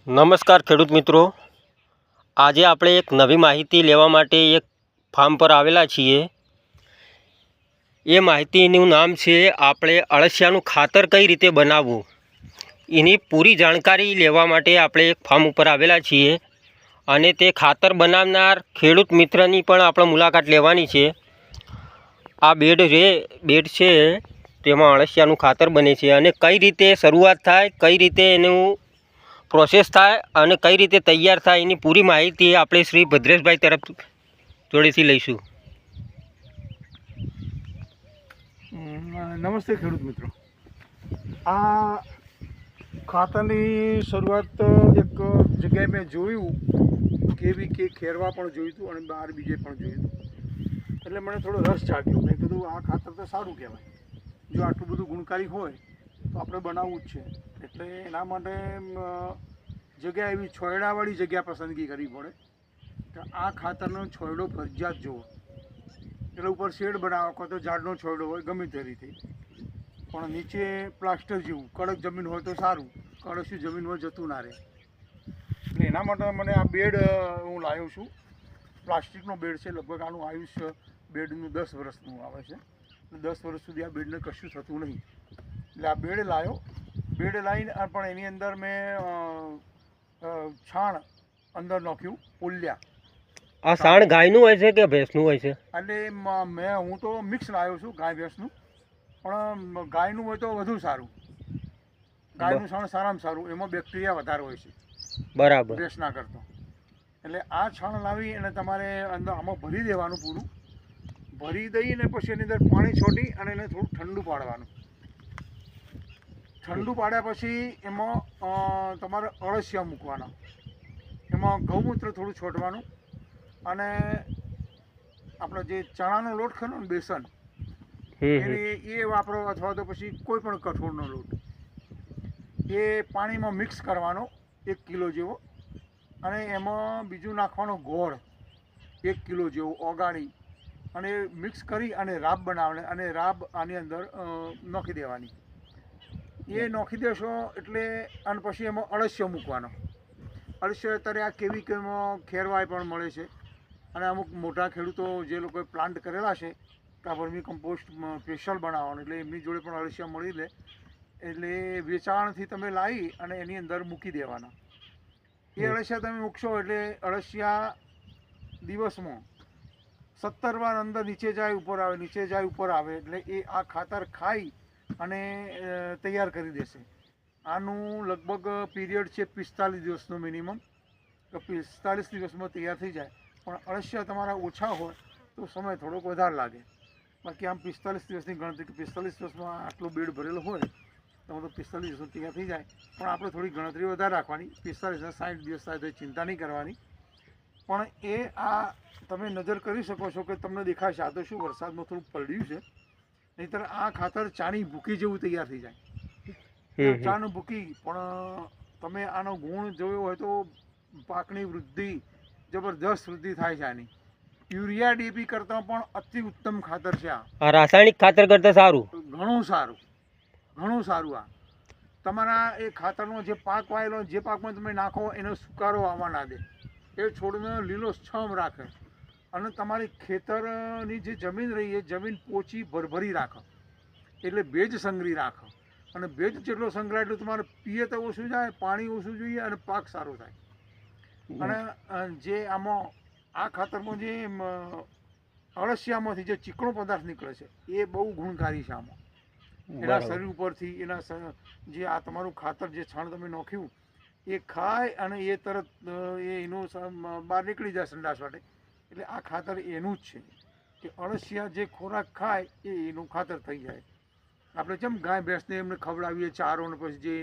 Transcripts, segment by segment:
નમસ્કાર ખેડૂત મિત્રો, આજે આપણે એક નવી માહિતી લેવા માટે એક ફાર્મ પર આવેલા છીએ। એ માહિતીનું નામ છે આપણે અળસિયાનું ખાતર કઈ રીતે બનાવવું, એની પૂરી જાણકારી લેવા માટે આપણે એક ફાર્મ ઉપર આવેલા છીએ અને તે ખાતર બનાવનાર ખેડૂત મિત્રની પણ આપણે મુલાકાત લેવાની છે। આ બેડ છે તેમાં અળસિયાનું ખાતર બને છે અને કઈ રીતે શરૂઆત થાય, કઈ રીતે એનું પ્રોસેસ થાય અને કઈ રીતે તૈયાર થાય એની પૂરી માહિતી આપણે શ્રી ભદ્રેશભાઈ તરફ જોડેથી લઈશું। નમસ્તે ખેડૂત મિત્રો, આ ખાતરની શરૂઆત એક જગ્યાએ મેં જોયું કે ખેરવા પણ જોયું હતું અને બહાર બીજે પણ જોયું હતું, એટલે મને થોડો રસ જાગ્યો। મેં કીધું આ ખાતર તો સારું કહેવાય, જો આટલું બધું ગુણકારી હોય તો આપણે બનાવવું જ છે। એટલે એના માટે જગ્યા એવી છોયડાવાળી જગ્યા પસંદગી કરવી પડે કે આ ખાતરનો છોયડો ફરજિયાત જોવો, એટલે ઉપર શેડ બનાવો કાં તો ઝાડનો છોયડો હોય ગમે તે રીતે, પણ નીચે પ્લાસ્ટર જેવું કડક જમીન હોય તો સારું, કડક જમીન હોય જતું ના રહે। એટલે એના માટે મને આ બેડ હું લાવ્યો છું, પ્લાસ્ટિકનો બેડ છે। લગભગ આનું આયુષ્ય બેડનું 10 વર્ષનું આવે છે, એટલે 10 વર્ષ સુધી આ બેડને કશું થતું નહીં, એટલે આ બેડ લાવ્યો। બેડ લાવીને પણ એની અંદર મેં છાણ અંદર નાખ્યું, પોલિયા। આ છાણ ગાયનું હોય છે કે ભેંસનું હોય છે? એટલે હું તો મિક્સ લાવ્યો છું, ગાય ભેંસનું, પણ ગાયનું હોય તો વધુ સારું। ગાયનું છાણ સારામાં સારું, એમાં બેક્ટેરિયા વધારે હોય છે, બરાબર, ભેંસના કરતો। એટલે આ છાણ લાવી અને તમારે અંદર આમાં ભરી દેવાનું, પૂરું ભરી દઈને પછી એની અંદર પાણી છોટી અને એને થોડું ઠંડુ પાડવાનું। ઠંડુ પાડ્યા પછી એમાં તમારે અળસિયા મૂકવાના, એમાં ગૌમૂત્ર થોડું છોડવાનું અને આપણે જે ચણાનો લોટ ખરો ને, બેસન, એ વાપરો અથવા તો પછી કોઈ પણ કઠોળનો લોટ, એ પાણીમાં મિક્સ કરવાનો 1 કિલો જેવો, અને એમાં બીજું નાખવાનો ગોળ 1 કિલો જેવો ઓગાળી અને મિક્સ કરી અને રાબ બનાવવાની, અને રાબ આની અંદર નાખી દેવાની। એ નાખી દેશો એટલે અને પછી એમાં અળસિયો મૂકવાનો। અળસિયો અત્યારે આ કેમિકલમાં ખેરવાય પણ મળે છે, અને અમુક મોટા ખેડૂતો જે લોકોએ પ્લાન્ટ કરેલા છે કે આ વર્મી કમ્પોસ્ટ સ્પેશિયલ બનાવવાનું, એટલે એમની જોડે પણ અળસિયા મળી લે, એટલે વેચાણથી તમે લાવી અને એની અંદર મૂકી દેવાના। એ અળસિયા તમે મૂકશો એટલે અળસિયા દિવસમાં 17 વાર અંદર નીચે જાય ઉપર આવે, નીચે જાય ઉપર આવે, એટલે એ આ ખાતર ખાઈ અને તૈયાર કરી દેશે। આનું લગભગ પીરિયડ છે 45 દિવસનો મિનિમમ, તો 45 દિવસમાં તૈયાર થઈ જાય। પણ અળસિયા તમારા ઓછા હોય તો સમય થોડોક વધારે લાગે, બાકી આમ 45 દિવસની ગણતરી, 45 દિવસમાં આટલો બેડ ભરેલો હોય તો 45 દિવસમાં તૈયાર થઈ જાય। પણ આપણે થોડી ગણતરી વધારે રાખવાની, 45 60 દિવસ થાય તો ચિંતા નહીં કરવાની। પણ એ આ તમે નજર કરી શકો છો કે તમને દેખાશે, આ તો શું વરસાદમાં થોડું પલળ્યું છે, નહીંતર આ ખાતર ચાની ભૂકી જેવું તૈયાર થઈ જાય। ચાનું ભૂકી, પણ તમે આનો ગુણ જોયો હોય તો પાકની વૃદ્ધિ જબરદસ્ત વૃદ્ધિ થાય છે આની। યુરિયા ડીપી કરતાં પણ અતિ ઉત્તમ ખાતર છે આ રાસાયણિક ખાતર કરતાં સારું, ઘણું સારું, ઘણું સારું। આ તમારા એ ખાતરનો જે પાક વાયેલો, જે પાકમાં તમે નાખો એનો સુકારો આવવા ના દે, એ છોડને લીલોછમ રાખે, અને તમારી ખેતરની જે જમીન રહી એ જમીન પોચી ભરભરી રાખે, એટલે ભેજ સંગ્રહી રાખે, અને ભેજ જેટલો સંગ્રહ એટલું તમારે પિયત ઓછું જાય, પાણી ઓછું જોઈએ અને પાક સારો થાય। અને જે આમાં આ ખાતરમાં જે અળસિયામાંથી જે ચીકણો પદાર્થ નીકળે છે એ બહુ ગુણકારી છે આમાં, એના શરીર ઉપરથી, એના જે આ તમારું ખાતર જે છાણ તમે નાખ્યું એ ખાય અને એ તરત એનું બહાર નીકળી જાય સંડાસ માટે, એટલે આ ખાતર એનું જ છે કે અળસિયા જે ખોરાક ખાય એ એનું ખાતર થઈ જાય। આપણે જેમ ગાય ભેંસને એમને ખવડાવીએ ચારો, ને પછી જે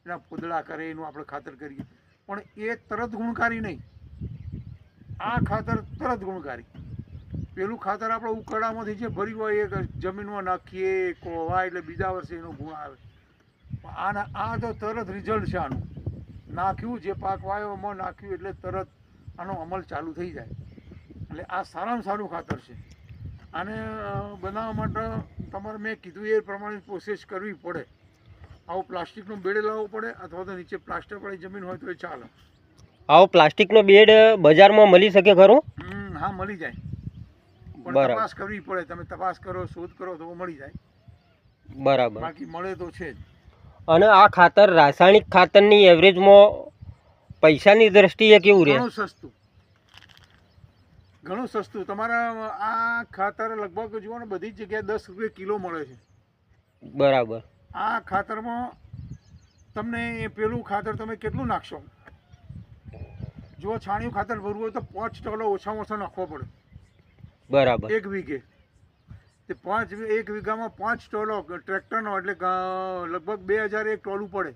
એના પોદળા કરે એનું આપણે ખાતર કરીએ, પણ એ તરત ગુણકારી નહીં, આ ખાતર તરત ગુણકારી। પેલું ખાતર આપણે ઉકરડામાંથી જે ભર્યું હોય એ જમીનમાં નાખીએ, કોવાય એટલે બીજા વર્ષે એનો ગુણ આવે, આ તો તરત રિઝલ્ટ છે આનું, નાખ્યું જે પાક વાયો એમાં નાખ્યું એટલે તરત આનો અમલ ચાલુ થઈ જાય। એટલે આ સારામાં સારું ખાતર છે। આને બનાવવા માટે તમારે મેં કીધું એ પ્રમાણે પ્રોસેસ કરવી પડે, આવો પ્લાસ્ટિકનો બેડ લાવવો પડે અથવા તો નીચે પ્લાસ્ટર વાળી જમીન હોય તો એ ચાલે. આવો પ્લાસ્ટિકનો બેડ બજારમાં મળી શકે ખરો? હા, મળી જાય, પણ બરાબર. તપાસ કરવી પડે. તમે તપાસ કરો, શોધ કરો તો મળી જાય, બરાબર. બાકી મળે તો છે જ. અને આ ખાતર રાસાયણિક ખાતરની એવરેજમાં પૈસાની દ્રષ્ટિએ કેવું રહે? ઘણું સસ્તું. તમારા આ ખાતર લગભગ જુઓ ને બધી જ જગ્યાએ 10 રૂપિયા કિલો મળે છે. બરાબર. આ ખાતરમાં તમને પેલું ખાતર તમે કેટલું નાખશો? જો છાણિયું ખાતર ભરવું હોય તો 5 ટોલો ઓછામાં ઓછા નાખવો પડે. બરાબર. 1 વીઘે તે 1 વીઘામાં 5 ટોલો ટ્રેક્ટરનો, એટલે લગભગ 2001 ટોલું પડે.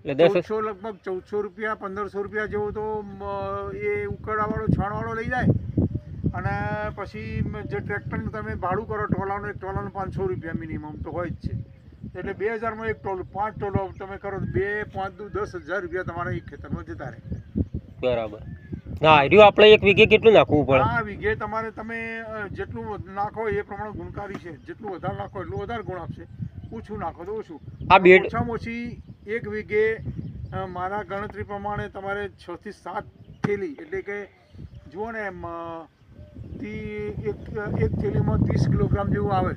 એટલે 1400 લગભગ 1400 રૂપિયા 1500 રૂપિયા જેવો તો એ ઉકળાવાળો છાણવાળો લઈ જાય. અને પછી જે ટ્રેક્ટરનું તમે ભાડું કરો ટોલાનું, એક ટોલાનું 500 રૂપિયા મિનિમમ તો હોય જ છે. એટલે 2000માં એક ટોલું, 5 ટોલો તમે કરો તો 2, 5 દુ 10,000 રૂપિયા તમારા એક ખેતરમાં જતા રહે. બરાબર. હા, એ આપણે 1 વીઘે કેટલું નાખવું પડે? આ વીઘે તમારે તમે જેટલું નાખો એ પ્રમાણે ગુણકારી છે. જેટલું વધારે નાખો એટલું વધારે ગુણ આપશે, ઓછું નાખો તો ઓછું. આ બેડ ઓછામાં ઓછી 1 વીઘે મારા ગણતરી પ્રમાણે તમારે 6 થી 7 થેલી, એટલે કે જુઓ ને એમ એક થેલીમાં 30 કિલોગ્રામ જેવું આવે.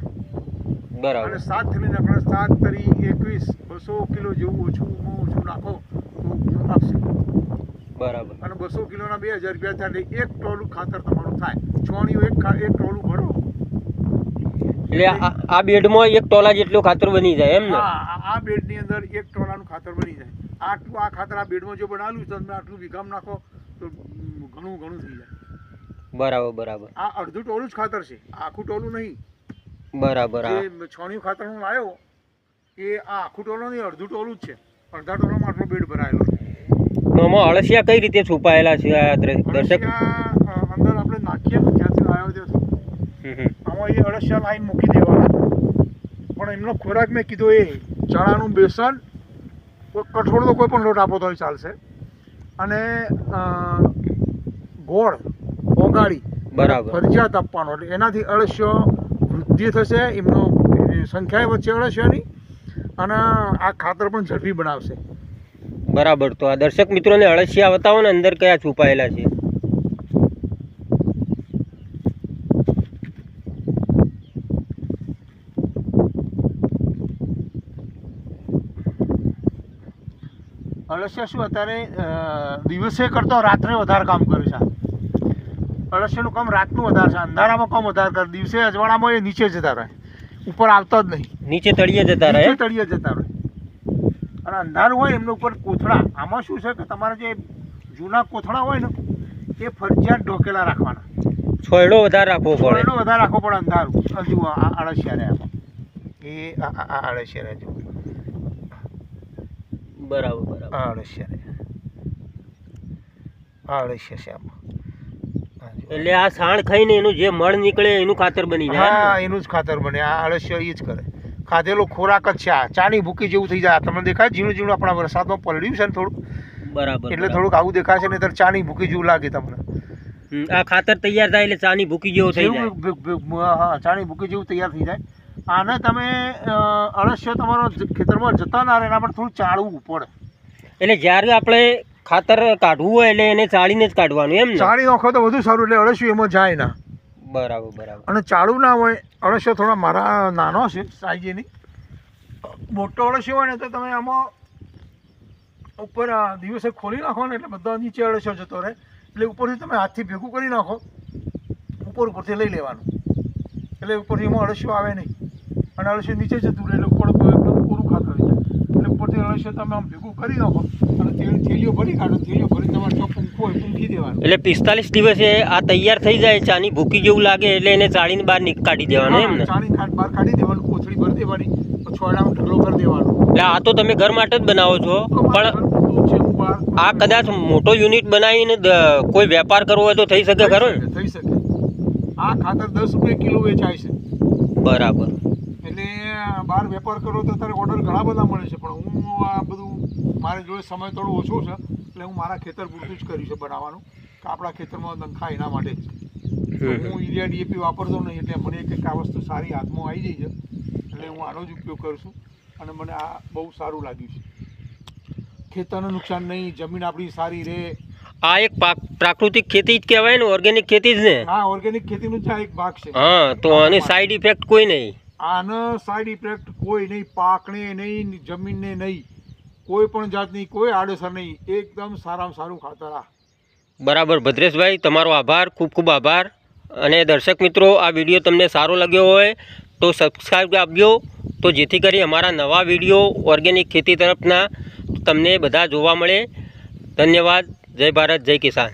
બરાબર. અને 7 થેલી નાખો, 7 તરી 21, 200 કિલો જેવું ઓછું નાખો તો ગુણ આપશે. બરાબર. અને 200 કિલોના 2000 રૂપિયા થાય, એટલે 1 ટોલું ખાતર તમારું થાય. છોણિયું એક ટોલું ભરો એટલે આ બેડમાં 1 ટોલા જેટલું ખાતર બની જાય એમ ને? હા, આ બેડની અંદર 1 ટોલાનું ખાતર બની જાય. આટલું આ ખાતર આ બેડમાં જો બનાવેલું તો તમે આટલું વીઘામાં નાખો તો ઘણું થઈ જાય. બરાબર. આ અડધું ટોલું જ ખાતર છે, આખું ટોલું નહીં. બરાબર. જે છોણિયું ખાતર હું લાવ્યો એ આ આખું ટોલું નહીં, અડધું ટોલું જ છે. અડધા ટોલામાં આટલો બેડ ભરાયેલો છે. આમાં અળસિયા કઈ રીતે છુપાયેલા છે આ દર્શક? અંદર આપણે નાખીએ ને જ્યાંથી લાવ્યો ત્યાંથી આમાં એ અળસિયા લાઈન મૂકી દેવાના. પણ એમનો ખોરાક મેં કીધો એ ચણાનું બેસન, કઠોળનો કોઈ પણ લોટ આપો તો ચાલશે, અને ગોળ ઓગાળી બરાબર ફરજિયાત આપવાનો. એટલે એનાથી અળસિયો વૃદ્ધિ થશે, એમનો સંખ્યા વચ્ચે અળસિયાની, અને આ ખાતર પણ ઝડપી બનાવશે. બરાબર. તો આ દર્શક મિત્રોને અળસિયા બતાવો ને અંદર કયા છુપાયેલા છે. અળસિયા શું અત્યારે દિવસે કરતો રાત્રે વધારે કામ કરે છે. અળસિયાનું કામ રાતનું વધારે છે, અંધારામાં કામ વધારે કરે. દિવસે અજવાળામાં એ નીચે જતા રહે, ઉપર આવતા જ નહીં. નીચે તળિયે જતા રહે. તળિયે જતા રહે. અને અંધારું હોય એમના ઉપર કોથળા. આમાં શું છે કે તમારે જે જૂના કોથળા હોય ને એ ફરજિયાત ઢોકેલા રાખવાના. છોયડો વધારે રાખવો પડે. છોયડો વધારે રાખવો પડે અંધારું. જુઓ આ અળસિયા રહે આમાં, એ આ અળસિયા રહે જુઓ. બરાબર. આ અળસિયા રહે, આ અળસિયા છે આમાં. એટલે આ સાણ ખાઈને એનું જે મળ નીકળે એનું ખાતર બની જાય. હા, એનું જ ખાતર બને. આ અળસિયા એ જ કરે. ખાધેલો ખોરાક જ છે. આ ચાની ભૂકી જેવું થઈ જાય. તમને દેખાય ઝીણું આપણા વરસાદમાં પલળ્યું છે ને થોડું, બરાબર. એટલે થોડુંક આવું દેખાય છે, ને ચાની ભૂકી જેવું લાગે તમને. આ ખાતર તૈયાર થાય એટલે ચાની ભૂકી જેવું થઈ જાય. હા, ચાની ભૂકી જેવું તૈયાર થઈ જાય. આને તમે અળસિયો તમારો ખેતરમાં જતા ના રહે, એના પર થોડું ચાળવું પડે. એટલે જ્યારે આપણે ખાતર કાઢવું હોય એટલે એને ચાળીને જ કાઢવાનું એમ ને? ચાળી નાખો તો વધુ સારું, એટલે અળસિયું એમાં જાય ના. બરાબર. અને ચાળું ના હોય. અળસિયો થોડા મારા નાનો છે સાઈઝ એની. મોટો અળસિયો હોય ને તો તમે આમાં ઉપર દિવસે ખોલી નાખો ને એટલે બધા નીચે અળસિયો જતો રહે. એટલે ઉપરથી તમે હાથથી ભેગું કરી નાખો, ઉપરથી લઈ લેવાનું. એટલે ઉપરથી એમાં અળસિયો આવે નહીં, અને અળસિયો નીચે જતું રહે, એટલે ઉપર પૂરું ખાતર થઈ જાય. એટલે ઉપરથી અળસિયો તમે આમ ભેગું કરી નાખો અને થેલીઓ ભરી કાઢો. થેલીઓ ભરી તમારે જો પૂંખો હોય પૂંખી દેવાનું. એટલે 45 દિવસે આ તૈયાર થઈ જાય, ચાની ભૂકી જેવું લાગે એટલે એને ચાળીને બહાર કાઢી દેવાનું એમ ને? ચાની બહાર કાઢી દેવાનું, કોથળી ભરી દેવાની, છોડામાં ઢગલો કરી દેવાનો. એટલે આ તો તમે ઘર માટે જ બનાવો છો, પણ આ કદાચ મોટો યુનિટ બનાવીને કોઈ વેપાર કરવો હોય તો થઈ શકે ખરો ને? થઈ શકે. આ ખાતર 10 રૂપિયા કિલો વેચાય છે. બરાબર. એટલે બહાર વેપાર કરો તો અત્યારે ઓર્ડર ઘણા બધા મળે છે, પણ હું આ બધું મારી જોડે સમય થોડો ઓછો છે, એટલે હું મારા ખેતર પૂરતું જ કર્યું છે બનાવવાનું, કે આપણા ખેતરમાં નંખા એના માટે જ. હું યુરિયા DAP વાપરતો નહીં, એટલે મને કંઈક આ વસ્તુ સારી હાથમાં આવી જાય છે, એટલે હું આનો જ ઉપયોગ કરું છું. અને મને આ બહુ સારું લાગ્યું છે. ખેતરનું નુકસાન નહીં, જમીન આપણી સારી રહે. આ એક પ્રાકૃતિક ખેતી જ કહેવાય ને, ઓર્ગેનિક ખેતી જ ને. હા, ઓર્ગેનિક ખેતીનો જ આ એક ભાગ છે. હા, તો આની સાઈડ ઇફેક્ટ કોઈ નહીં. આનો સાઈડ ઇફેક્ટ કોઈ નહીં, પાકને નહીં, જમીનને નહીં, કોઈ પણ જાતની કોઈ આડઅસર નહીં. એકદમ સારામાં સારું ખાતર આ. બરાબર ભદ્રેશભાઈ, તમારો આભાર, ખૂબ ખૂબ આભાર. અને દર્શક મિત્રો, આ વિડીયો તમને સારો લાગ્યો હોય તો સબસ્ક્રાઈબ આપજો, તો જેથી કરી અમારા નવા વિડીયો ઓર્ગેનિક ખેતી તરફના તમને બધા જોવા મળે. ધન્યવાદ. જય ભારત, જય કિસાન.